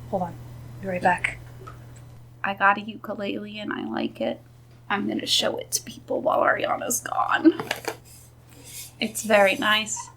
Hold on. Be right back. I got a ukulele and I like it. I'm going to show it to people while Ariana's gone. It's very nice.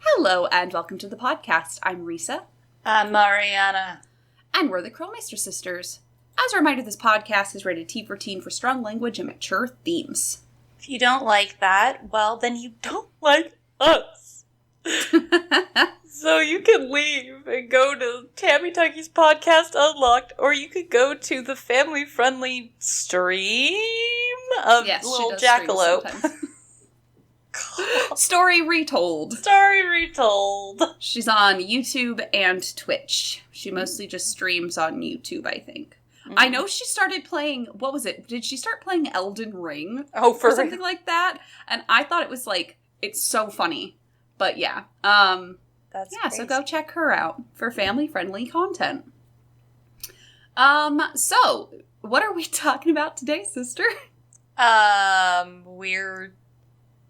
Hello and welcome to the podcast. I'm Risa. I'm Mariana. And we're the Krolmeister sisters. As a reminder, this podcast is rated T for teen for strong language and mature themes. If you don't like that, well, then you don't like us. So you can leave and go to Tammy Tucky's podcast Unlocked, or you could go to the family-friendly stream of Little Jackalope. Story retold. Story retold. She's on YouTube and Twitch. She mostly just streams on YouTube, I think. Mm. I know she started playing, what was it? Did she start playing Elden Ring? Oh, for or something like that? And I thought it was like, it's so funny. But yeah. That's yeah, crazy. So go check her out for family-friendly content. So, what are we talking about today, sister?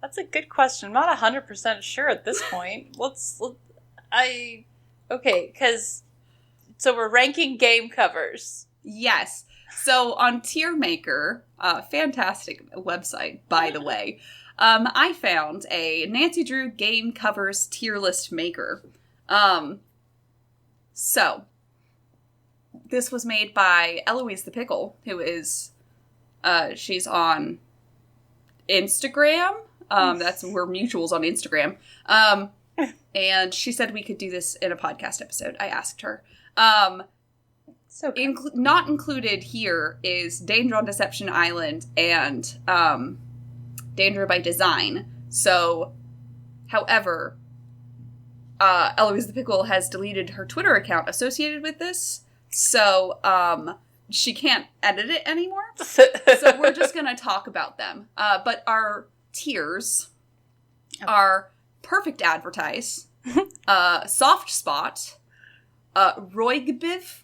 That's a good question. I'm not 100% sure at this point. So we're ranking game covers. Yes. So on Tier Maker, fantastic website, by the way, I found a Nancy Drew game covers tier list maker. So this was made by Eloise the Pickle, who is, she's on Instagram. We're mutuals on Instagram. And she said we could do this in a podcast episode. I asked her. Not included here is Danger on Deception Island and Danger by Design. So, however, Eloise the Pickle has deleted her Twitter account associated with this. So, she can't edit it anymore. So we're just going to talk about them. But our tiers are Perfect Advertise, Soft Spot, Roigbiv,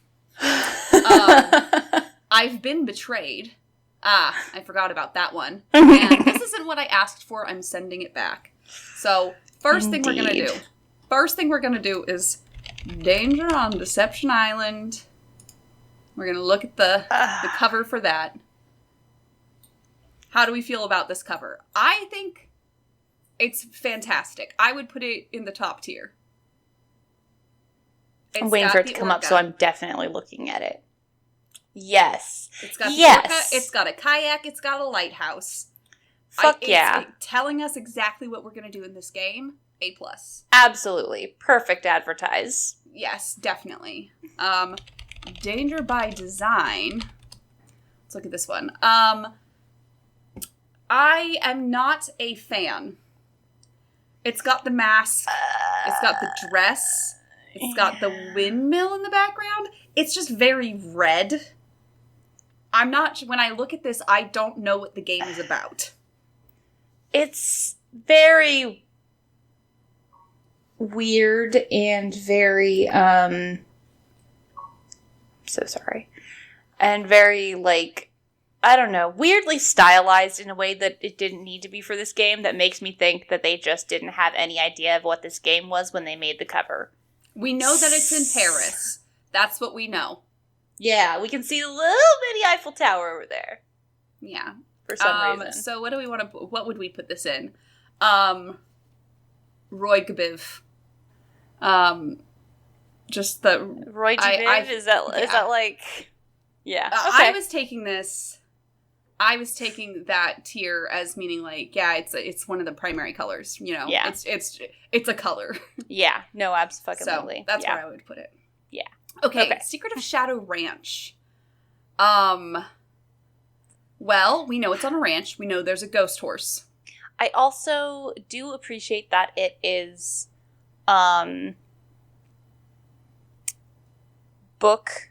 I've Been Betrayed. I forgot about that one. And this isn't what I asked for. I'm sending it back. So first thing we're going to do is Danger on Deception Island. We're going to look at the cover for that. How do we feel about this cover? I think it's fantastic. I would put it in the top tier. I'm waiting for it to come up, so I'm definitely looking at it. Yes. It's got the orca, it's got a kayak, it's got a lighthouse. Yeah. It's telling us exactly what we're going to do in this game. A+. Absolutely. Perfect Advertise. Yes, definitely. Danger by Design. Let's look at this one. I am not a fan. It's got the mask. It's got the dress. It's got the windmill in the background. It's just very red. When I look at this, I don't know what the game is about. It's very weird and very, so sorry. And very, I don't know, weirdly stylized in a way that it didn't need to be for this game that makes me think that they just didn't have any idea of what this game was when they made the cover. We know that it's in Paris. That's what we know. Yeah, we can see a little bitty Eiffel Tower over there. Yeah. For some reason. So what would we put this in? Roigbiv. Just the... Roigbiv? Is that like... Yeah. Okay. I was taking that tier as meaning it's one of the primary colors, you know. Yeah. It's a color. Yeah. No, absolutely. So that's where I would put it. Yeah. Okay. Secret of Shadow Ranch. Well, we know it's on a ranch. We know there's a ghost horse. I also do appreciate that it is book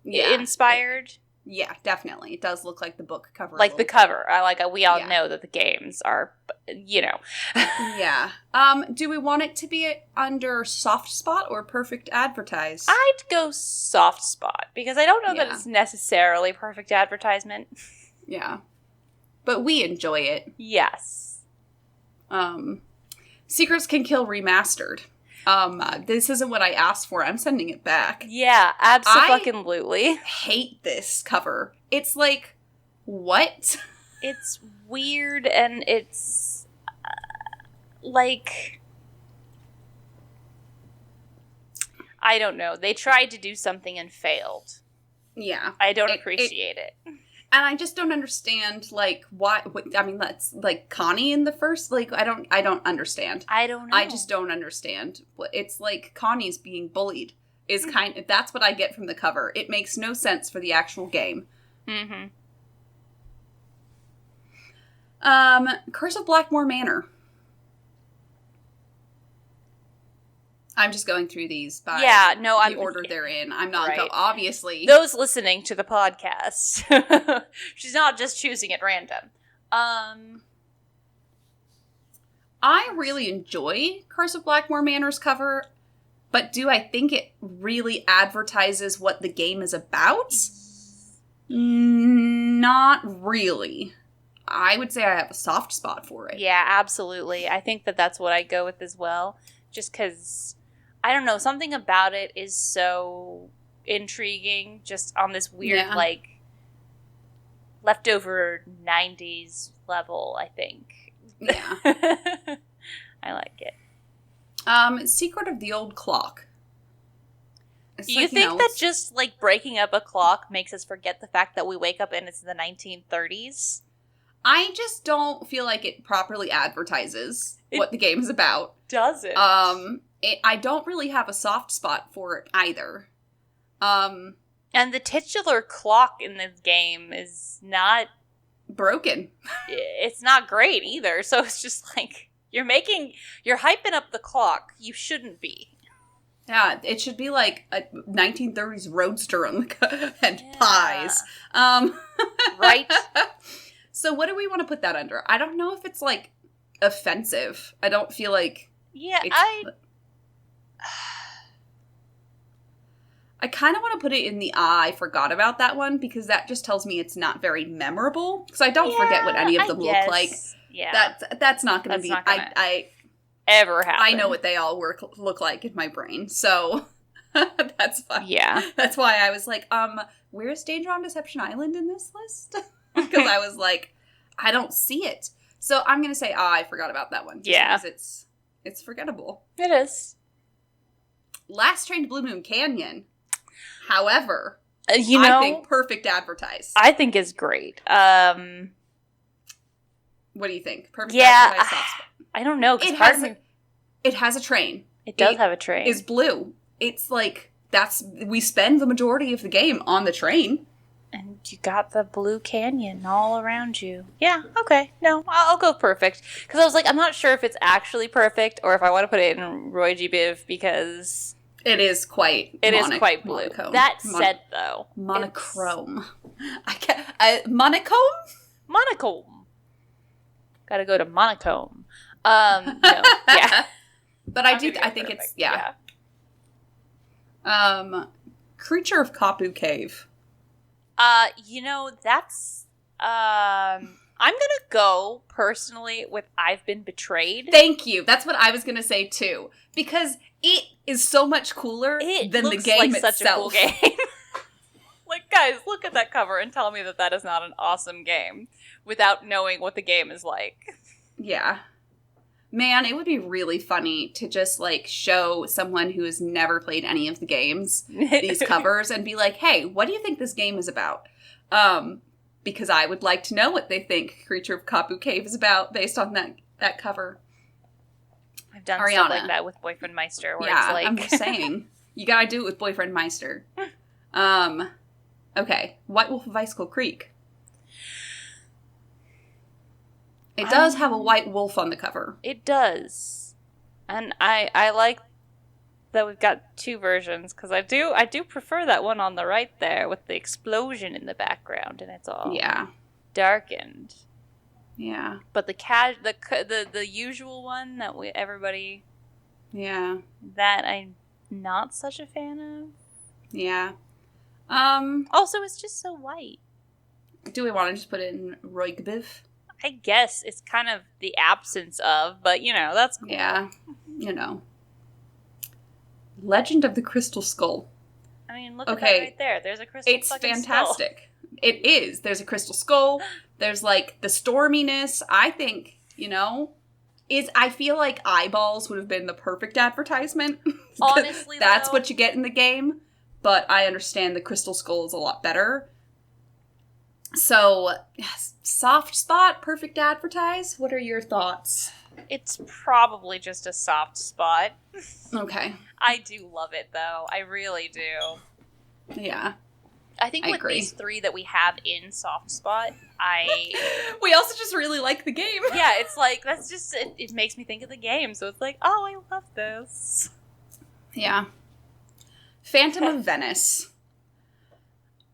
inspired. Yeah, definitely. It does look like the book cover. Like the cover. We all Yeah. know that the games are, Yeah. Do we want it to be under soft spot or perfect advertise? I'd go soft spot, because I don't know that Yeah. it's necessarily perfect advertisement. Yeah. But we enjoy it. Yes. Secrets Can Kill Remastered. This isn't what I asked for. I'm sending it back. Yeah, absolutely. Hate this cover. It's like, what? It's weird, and it's like, I don't know. They tried to do something and failed. Yeah. I don't appreciate it. And I just don't understand, like, why. I mean, that's like Connie in the first. Like, I don't understand. I don't know. I just don't understand. It's like Connie's being bullied. Is that's what I get from the cover. It makes no sense for the actual game. Mm-hmm. Curse of Blackmore Manor. I'm just going through these by the order they're in. I'm not obviously. Those listening to the podcast. She's not just choosing at random. I really enjoy Curse of Blackmore Manor's cover, but do I think it really advertises what the game is about? Not really. I would say I have a soft spot for it. Yeah, absolutely. I think that that's what I go with as well. Just because, I don't know, something about it is so intriguing, just on this weird, leftover 90s level, I think. Yeah. I like it. Secret of the Old Clock. Do you think that just, breaking up a clock makes us forget the fact that we wake up and it's the 1930s? I just don't feel like it properly advertises what the game is about. Doesn't. I don't really have a soft spot for it either. And the titular clock in this game is not... broken. It's not great either, so it's just you're hyping up the clock. You shouldn't be. Yeah, it should be like a 1930s roadster and pies. Right? So what do we want to put that under? I don't know if it's, offensive. I don't feel like... Yeah, I kind of want to put it in the I forgot about that one, because that just tells me it's not very memorable. Because I don't forget what any of them look like. Yeah. That's not going to be... ever happen. I know what they all look like in my brain, so that's fine. Yeah. That's why I was like, where's Danger on Deception Island in this list? Because I was like, I don't see it. So I'm going to say, I forgot about that one. Because it's forgettable. It is. Last Train to Blue Moon Canyon, however, I think perfect advertised. I think is great. What do you think? Perfect advertised. I don't know. It has a train. It does have a train. It's blue. It's we spend the majority of the game on the train. And you got the blue canyon all around you. Yeah, okay. No, I'll go perfect. Because I was like, I'm not sure if it's actually perfect or if I want to put it in Roy G. Biv, because... It is quite blue. Monochrome. That said, though... Monochrome. I can't... Monochrome? Monochrome. Gotta go to Monochrome. No. Yeah. But I think perfect. It's... Yeah. Creature of Kapu Cave. That's, I'm gonna go, personally, with I've Been Betrayed. Thank you. That's what I was gonna say, too. Because it is so much cooler than the game itself. Such a cool game. Guys, look at that cover and tell me that is not an awesome game without knowing what the game is like. Yeah. Man, it would be really funny to just, show someone who has never played any of the games these covers and be like, hey, what do you think this game is about? Because I would like to know what they think Creature of Kapu Cave is about based on that cover. I've done stuff like that with Boyfriend Meister. Where it's I'm just saying. You gotta do it with Boyfriend Meister. Okay. White Wolf of Icicle Creek. It does have a white wolf on the cover. It does. And I like that we've got two versions, because I do prefer that one on the right there with the explosion in the background and it's all darkened. Yeah. But the usual one that everybody that I'm not such a fan of. Yeah. Also, it's just so white. Do we want to just put it in Roygbiv? I guess it's kind of the absence of, but that's cool. Yeah. Legend of the Crystal Skull. I mean, look at that right there. There's a crystal It's fucking fantastic. Skull. It is. There's a crystal skull. There's like the storminess. I think, I feel like eyeballs would have been the perfect advertisement. Honestly, that's what you get in the game. But I understand the crystal skull is a lot better. So, yes, soft spot, perfect advertise. What are your thoughts? It's probably just a soft spot. Okay. I do love it, though. I really do. Yeah. I think with these three that we have in soft spot, we also just really like the game. Yeah, it's like, that's just, it makes me think of the game. So it's like, oh, I love this. Yeah. Phantom of Venice.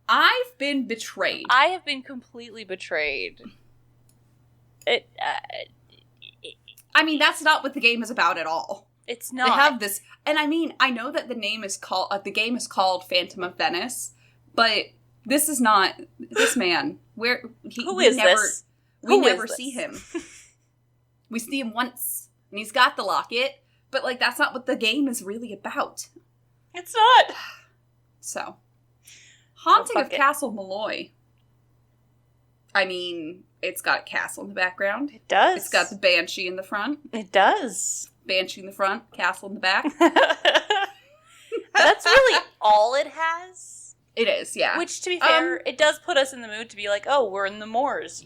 I've been betrayed. I have been completely betrayed. I mean, that's not what the game is about at all. It's not. They have this, and I mean, I know that the game is called Phantom of Venice, but this is not this man. Who is this? We never see him. We see him once, and he's got the locket, but like that's not what the game is really about. It's not. So. Haunting of Castle Malloy. I mean, it's got a castle in the background. It does. It's got the banshee in the front. It does. Banshee in the front, castle in the back. That's really all it has. It is, yeah. Which, to be fair, it does put us in the mood to be like, oh, we're in the moors,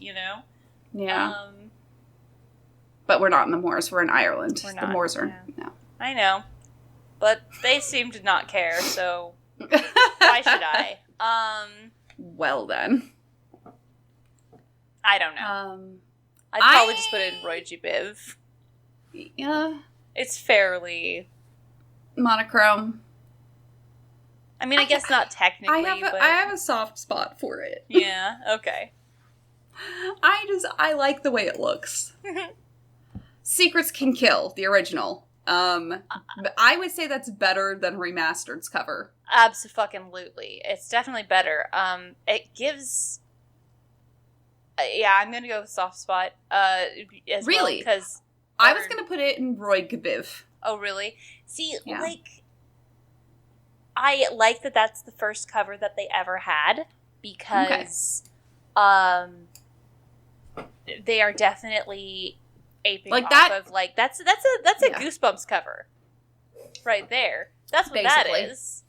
Yeah. But we're not in the moors. We're in Ireland. We're not. The moors are... No. I know. But they seem to not care, so why should I? Well, then. I don't know. I'd probably just put it in Roygbiv. Yeah. It's fairly... monochrome. I mean, I guess not technically, but... I have a soft spot for it. Yeah, okay. I like the way it looks. Secrets Can Kill, the original. I would say that's better than Remastered's cover. Abso-fucking-lutely. It's definitely better. It gives... yeah, I'm gonna go with soft spot. As really? Because I was gonna put it in Roygbiv. Oh, really? See, I like that that's the first cover that they ever had because, they are definitely aping off of that's a Goosebumps cover, right there. That's what that is.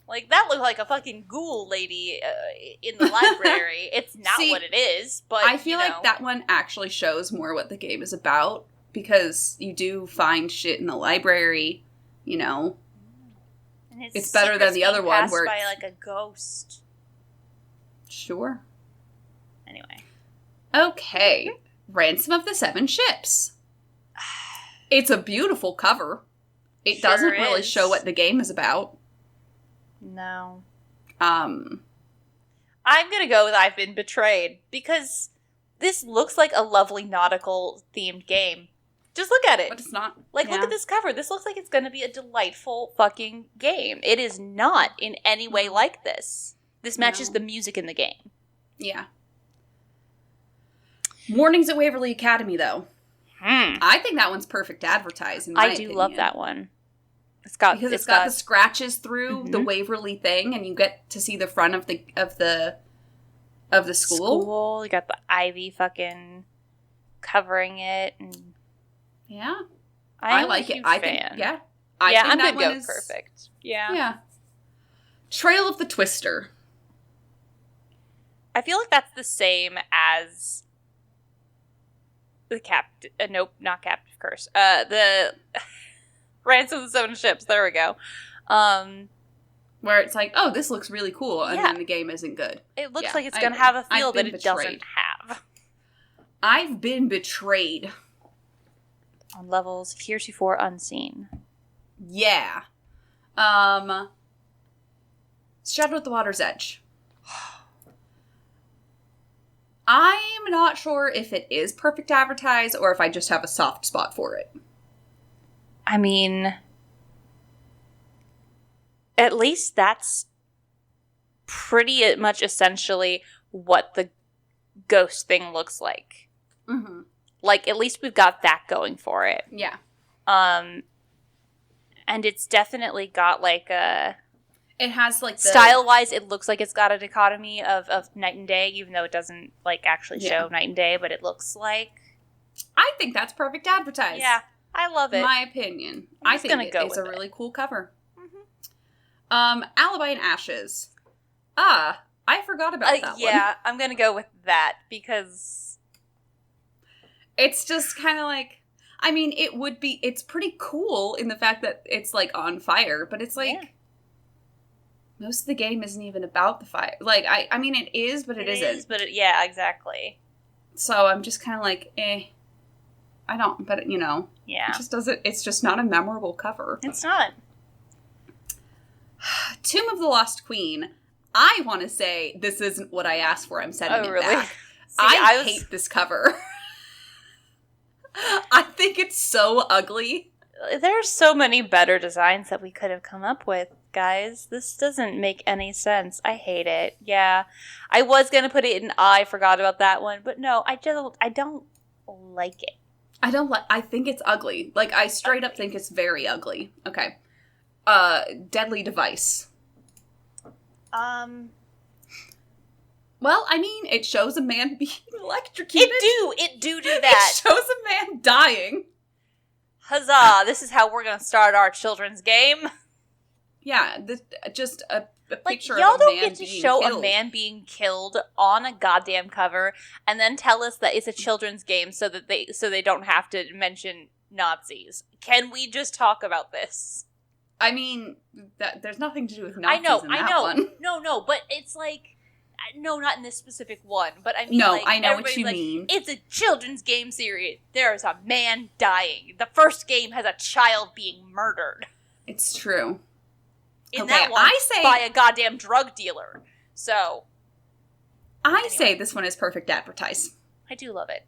Like, that looked like a fucking ghoul lady in the library. It's not what it is, but I feel like that one actually shows more what the game is about, because you do find shit in the library, And it's better than the other one where it's... by, like, a ghost. Sure. Anyway. Okay. Ransom of the Seven Ships. It's a beautiful cover. It doesn't really show what the game is about. No. I'm gonna go with I've Been Betrayed, because this looks like a lovely nautical themed game. Just look at it. But it's not. Look at this cover. This looks like it's gonna be a delightful fucking game. It is not in any way like this. This matches the music in the game. Yeah. Mornings at Waverly Academy, though. I think that one's perfect advertising. I do love that one. It's got the scratches through the Waverly thing, and you get to see the front of the school. You got the ivy fucking covering it, and I like it. I think I'm gonna go perfect. Yeah. Trail of the Twister. I feel like that's the same as the nope, not Captive Curse. The Ransom of the Seven Ships. There we go. Where it's like, oh, this looks really cool, and then the game isn't good. It looks like it's going to have a feel that it doesn't have. I've been betrayed. On levels heretofore unseen. Yeah. Shadow at the Water's Edge. I'm not sure if it is perfect advertise or if I just have a soft spot for it. I mean, at least that's pretty much essentially what the ghost thing looks like. Mm-hmm. Like, at least we've got that going for it. Yeah. And it's definitely got like a... It has like the... Style-wise, it looks like it's got a dichotomy of night and day, even though it doesn't like actually show night and day, but it looks like... I think that's perfect advertise. Yeah, I love it. My opinion. I think it's a really cool cover. Mm-hmm. Alibi and Ashes. I forgot about that one. Yeah, I'm gonna go with that because... It's just kind of like... I mean, it's pretty cool in the fact that it's like on fire, but it's like... Yeah. Most of the game isn't even about the fire. Like, I mean, it is, but it isn't. Yeah, exactly. So I'm just kind of like, I don't, but, you know. Yeah. It just doesn't, it's just not a memorable cover. It's not. Tomb of the Lost Queen. I want to say this isn't what I asked for. I'm sending it back. See, I hate this cover. I think it's so ugly. There are so many better designs that we could have come up with. Guys, this doesn't make any sense. I hate it. Yeah, I was gonna put it in I forgot about that one, but no, I don't like it. I think it's ugly. Like, I straight up think it's very ugly. Okay. Deadly Device. Well, I mean, it shows a man being electrocuted. It do that. It shows a man dying. Huzzah, this is how we're gonna start our children's game. Yeah, just a picture y'all of a man being don't get to show killed. A man being killed on a goddamn cover and then tell us that it's a children's game so they don't have to mention Nazis. Can we just talk about this? I mean, there's nothing to do with Nazis in that one. No, but it's like... No, not in this specific one, but I mean, no, like, I know what you mean. It's a children's game series. There is a man dying. The first game has a child being murdered. It's true. In that one, by a goddamn drug dealer. So, I say this one is perfect advertise. I do love it.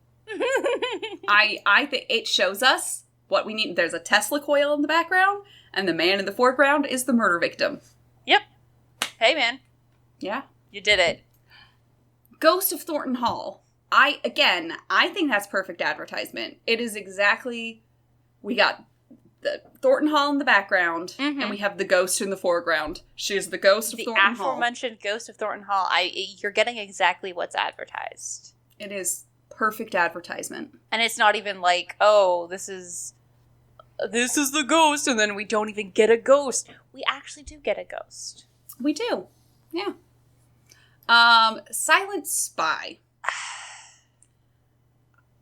I think it shows us what we need. There's a Tesla coil in the background, and the man in the foreground is the murder victim. Yep. Hey, man. Yeah. You did it. Ghost of Thornton Hall. I think that's perfect advertisement. It is exactly... We got the Thornton Hall in the background, and we have the ghost in the foreground. She is the ghost of Thornton Hall. The aforementioned Ghost of Thornton Hall. You're getting exactly what's advertised. It is perfect advertisement. And it's not even like, oh, this is the ghost, and then we don't even get a ghost. We actually do get a ghost. We do. Yeah. Silent Spy.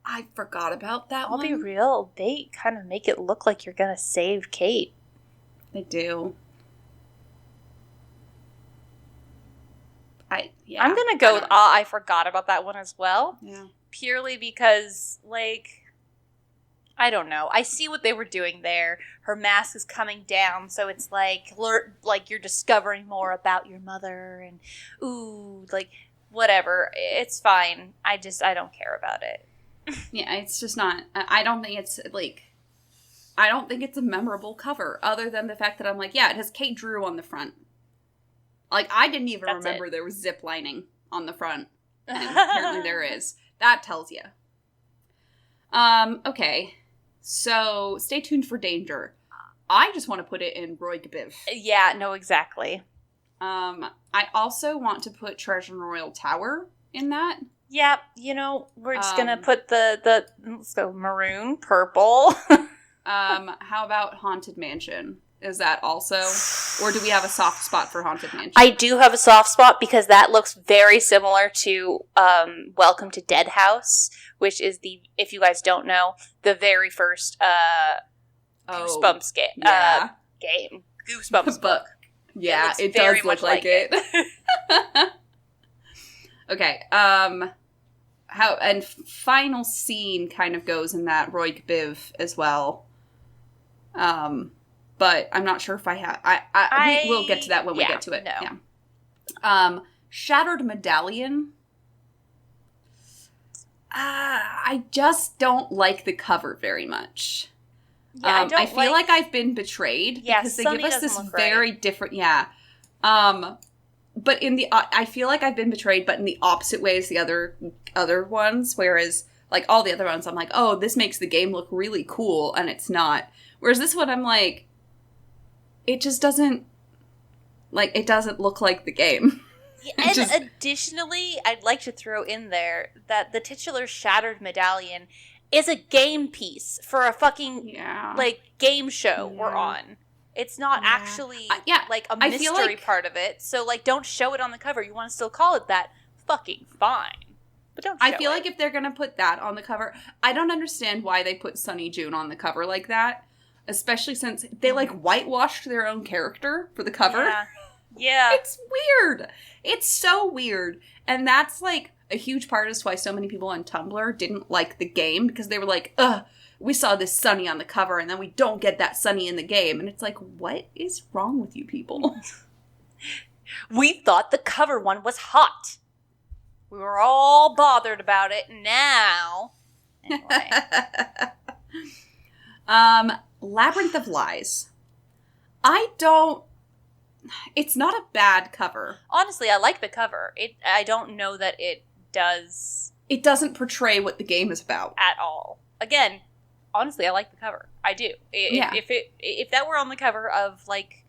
I forgot about that one. I'll be real. They kind of make it look like you're gonna save Kate. They do. I'm gonna go with I forgot about that one as well. Yeah. Purely because, like, I don't know. I see what they were doing there. Her mask is coming down, so it's like you're discovering more about your mother, and ooh, like, whatever. It's fine. I don't care about it. Yeah, it's just not. I don't think it's a memorable cover, other than the fact that I'm like, yeah, it has Kate Drew on the front. Like, I didn't even remember there was zip lining on the front, and apparently there is. That tells you. Okay. So, stay tuned for Danger. I just want to put it in Roy Gbiv. Yeah, no, exactly. I also want to put Treasure in Royal Tower in that. Yeah, we're just gonna put the let's go maroon, purple. How about Haunted Mansion? Is that also, or do we have a soft spot for Haunted Mansion? I do have a soft spot because that looks very similar to Welcome to Dead House, which is if you guys don't know, the very first Goosebumps game. Goosebumps book. Yeah, it does look like it. Okay, and final scene kind of goes in that Roy Gbiv as well. but I'm not sure if I have. We'll get to that when we get to it. No. Yeah. Shattered Medallion. I just don't like the cover very much. Yeah, I feel like I've been betrayed because they give us this very different. Yeah. But I feel like I've been betrayed, but in the opposite way as the other ones. Whereas, like, all the other ones, I'm like, oh, this makes the game look really cool, and it's not. Whereas this one, I'm like, it just doesn't, like, it doesn't look like the game. Yeah, and additionally, I'd like to throw in there that the titular Shattered Medallion is a game piece for a fucking, like, game show we're on. It's not actually, like, a mystery part of it. So, like, don't show it on the cover. You want to still call it that? Fucking fine. But don't show it. I feel like if they're going to put that on the cover, I don't understand why they put Sunny June on the cover like that. Especially since they, like, whitewashed their own character for the cover. Yeah. It's weird. It's so weird. And that's, like, a huge part as to why so many people on Tumblr didn't like the game. Because they were like, ugh, we saw this Sunny on the cover and then we don't get that Sunny in the game. And it's like, what is wrong with you people? We thought the cover one was hot. We were all bothered about it. Now. Anyway. Labyrinth of Lies. It's not a bad cover. Honestly, I like the cover. I don't know that it does. It doesn't portray what the game is about. At all. Again, honestly, I like the cover. I do. If that were on the cover of, like,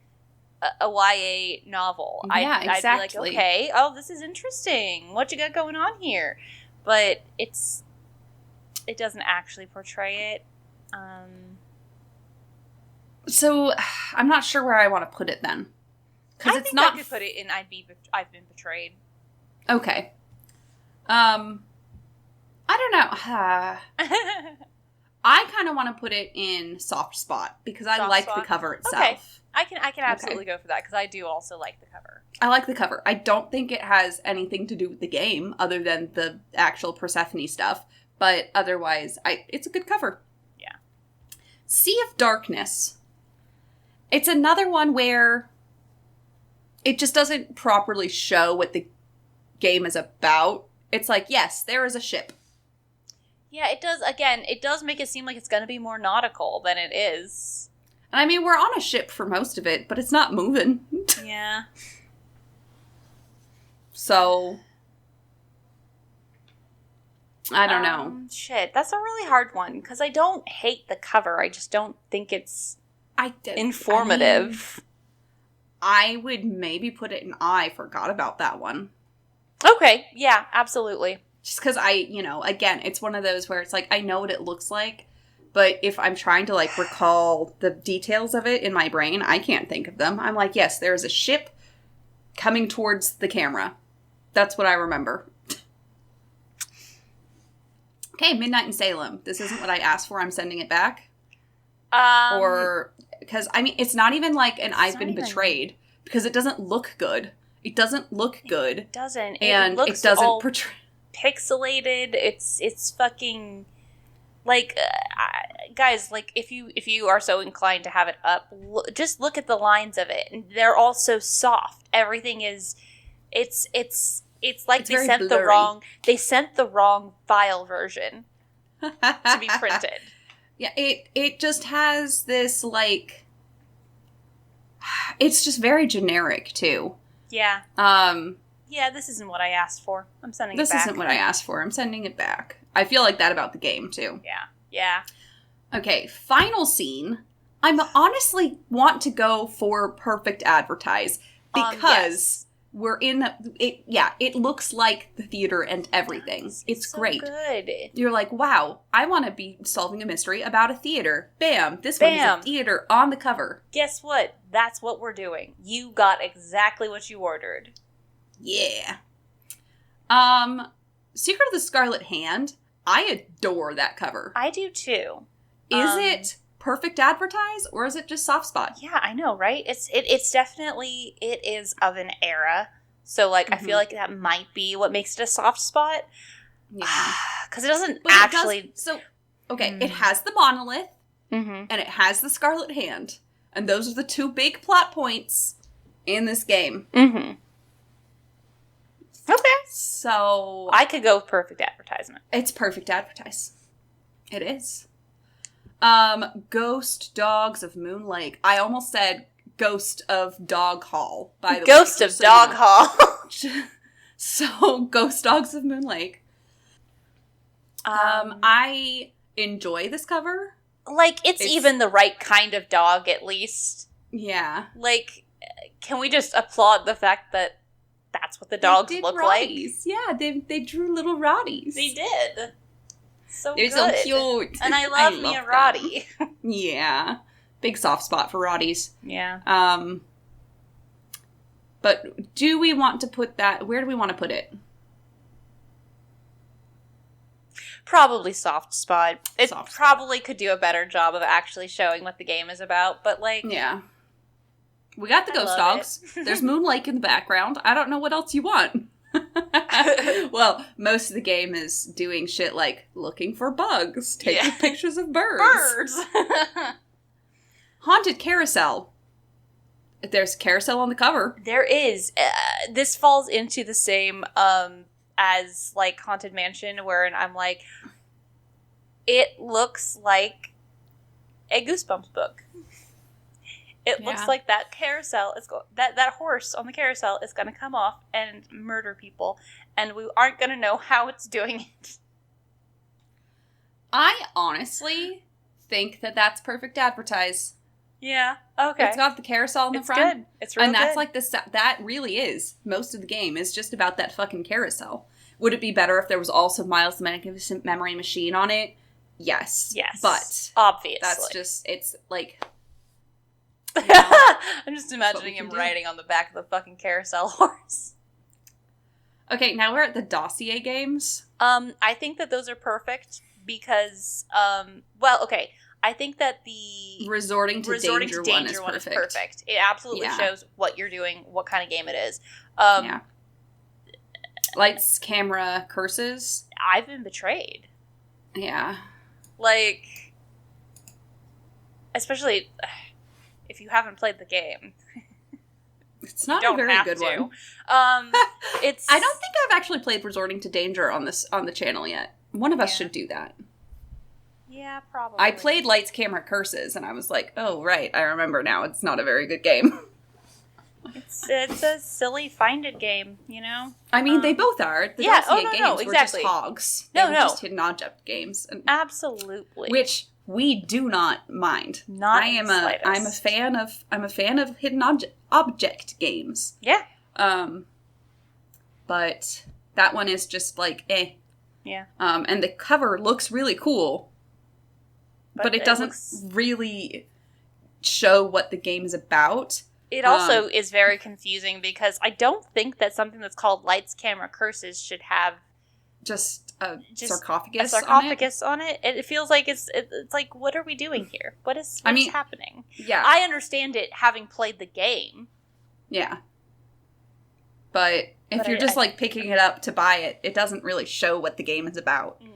a YA novel, I'd be like, okay, oh, this is interesting. What you got going on here? But it doesn't actually portray it. So, I'm not sure where I want to put it then. I think I could put it in I've been betrayed. Okay. I don't know. I kind of want to put it in Soft Spot because I like the cover itself. Okay. I can absolutely go for that because I do also like the cover. I like the cover. I don't think it has anything to do with the game other than the actual Persephone stuff, but otherwise, it's a good cover. Yeah. Sea of Darkness. It's another one where it just doesn't properly show what the game is about. It's like, yes, there is a ship. Yeah, it does. Again, it does make it seem like it's going to be more nautical than it is. And I mean, we're on a ship for most of it, but it's not moving. Yeah. So, I don't know. Shit, that's a really hard one, because I don't hate the cover. I just don't think it's informative. I would maybe put it in I forgot about that one. Okay, yeah, absolutely. Just because again, it's one of those where it's like, I know what it looks like, but if I'm trying to, like, recall the details of it in my brain, I can't think of them. I'm like, yes, there is a ship coming towards the camera. That's what I remember. Okay, Midnight in Salem. This isn't what I asked for. I'm sending it back. Because, I mean, it's not even like an I've been betrayed, because it doesn't look good. It doesn't look good. It doesn't. And it doesn't portray... pixelated. It's fucking... Like, guys, like, if you are so inclined to have it up, just look at the lines of it. And they're all so soft. Everything is... It's like they sent blurry. They sent the wrong file version to be printed. Yeah, it just has this, like... It's just very generic, too. Yeah. Yeah, this isn't what I asked for. I'm sending it back. This isn't what I asked for. I'm sending it back. I feel like that about the game, too. Yeah. Yeah. Okay, final scene. I honestly want to go for Perfect Advertise because we're in it. Yeah, it looks like the theater and everything. It's so great. Good. You're like, wow, I want to be solving a mystery about a theater. Bam, this one is a theater on the cover. Guess what? That's what we're doing. You got exactly what you ordered. Yeah. Secret of the Scarlet Hand. I adore that cover. I do too. Is it Perfect Advertise or is it just Soft Spot? Yeah, I know, right? It's definitely, it is of an era. So, like, I feel like that might be what makes it a soft spot. Yeah. Because it doesn't actually... It has the monolith and it has the Scarlet Hand. And those are the two big plot points in this game. Mm-hmm. Okay. So... I could go with perfect advertisement. It's perfect advertise. It is. Ghost Dogs of Moon Lake. I almost said Ghost of Dog Hall, by the way. Ghost of Dog Hall. So, Ghost Dogs of Moon Lake. I enjoy this cover. Like, it's even the right kind of dog, at least. Yeah. Like, can we just applaud the fact that that's what the dogs look Rotties. like? Yeah, they drew little Rotties. They did. So They're good. so cute. And I love me a Rottie. Yeah. Big soft spot for Rotties. Yeah. But do we want to put that... Where do we want to put it? Probably soft spot. It Soft probably could do a better job of actually showing what the game is about, but like... Yeah. We got the Ghost Dogs. There's Moon Lake in the background. I don't know what else you want. Well, most of the game is doing shit like looking for bugs, taking pictures of birds. Haunted Carousel. There's a carousel on the cover. There is. This falls into the same as like Haunted Mansion, where I'm like, it looks like a Goosebumps book. It looks like that carousel is that horse on the carousel is going to come off and murder people, and we aren't going to know how it's doing it. I honestly think that that's perfect advertise. Yeah. Okay. It's got the carousel in the front. Good. It's really good. And that's good. that really is most of the game is just about that fucking carousel. Would it be better if there was also Miles the Magnificent Memory Machine on it? Yes. Yes. But obviously, that's just it's like. You know, I'm just imagining him riding on the back of the fucking carousel horse. Okay, now we're at the dossier games. I think that those are perfect because, I think that the Resorting to Danger one is perfect. It absolutely shows what you're doing, what kind of game it is. Lights, camera, curses. I've been betrayed. Yeah. Like, especially if you haven't played the game. It's not a very good one. It's. I don't think I've actually played Resorting to Danger on the channel yet. One of us should do that. Yeah, probably. I played Lights, Camera, Curses, and I was like, oh, right, I remember now. It's not a very good game. It's a silly find-it game, you know? I mean, they both are. The dossier games were just hogs. They were just hidden object games. Absolutely. Which we do not mind. I'm a fan of hidden object games. Yeah. But that one is just like, eh. Yeah. And the cover looks really cool. But it doesn't really show what the game is about. It also is very confusing because I don't think that something that's called Lights, Camera, Curses should have just a sarcophagus on it. It feels like it's like, what are we doing here? What is happening? Yeah. I understand it having played the game. Yeah. But if you're just picking it up to buy it, it doesn't really show what the game is about. No.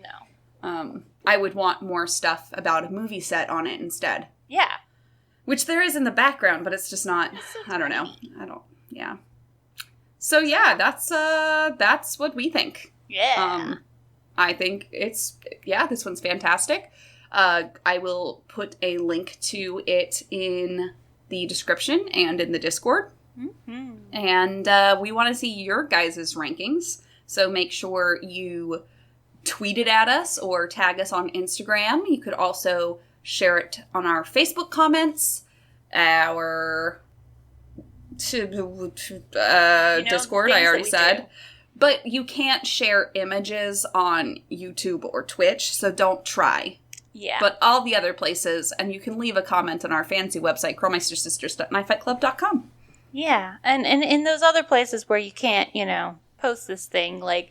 I would want more stuff about a movie set on it instead. Yeah. Which there is in the background, but it's just not, I don't know. Yeah. So yeah, that's what we think. Yeah. I think this one's fantastic. I will put a link to it in the description and in the Discord. Mm-hmm. And we want to see your guys' rankings. So make sure you tweet it at us or tag us on Instagram. You could also share it on our Facebook comments, our Discord, I already said. But you can't share images on YouTube or Twitch, so don't try. Yeah. But all the other places, and you can leave a comment on our fancy website, krolmeistersisters.knifefightclub.com. Yeah, and in those other places where you can't, post this thing, like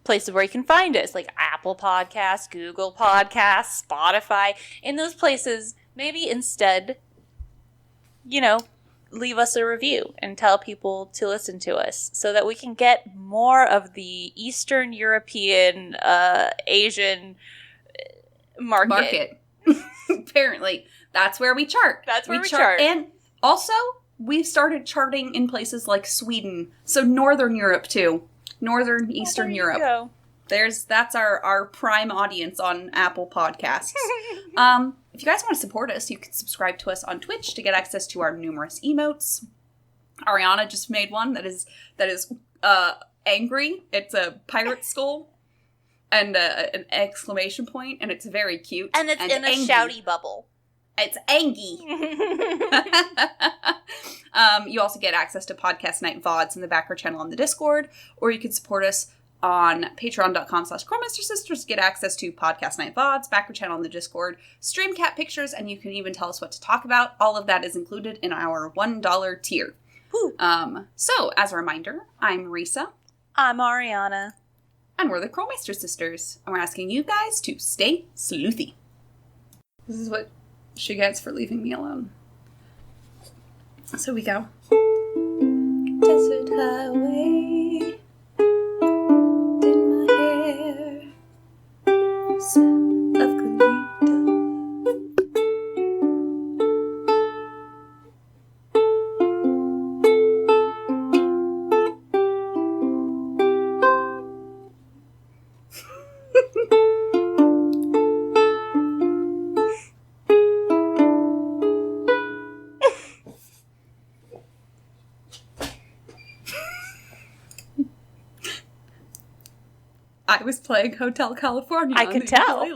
places where you can find us, like Apple Podcasts, Google Podcasts, Spotify. In those places, maybe instead, leave us a review and tell people to listen to us so that we can get more of the Eastern European, Asian market. Apparently. That's where we chart. That's where we chart. And also, we've started charting in places like Sweden. So Northern Europe, too. Northern, Eastern Europe. Go. That's our prime audience on Apple Podcasts. If you guys want to support us, you can subscribe to us on Twitch to get access to our numerous emotes. Ariana just made one that is angry. It's a pirate skull and an exclamation point, and it's very cute. And it's in a shouty bubble. It's Angie. You also get access to Podcast Night VODs in the backer channel on the Discord, or you can support us on patreon.com/Krolmeister Sisters to get access to Podcast Night VODs, backer channel on the Discord, stream cat pictures, and you can even tell us what to talk about. All of that is included in our $1 tier. So, as a reminder, I'm Risa. I'm Ariana. And we're the Krolmeister Sisters. And we're asking you guys to stay sleuthy. This is what she gets for leaving me alone. So we go. Desert highway in my hair, smell of Galito. I was playing Hotel California. I could tell.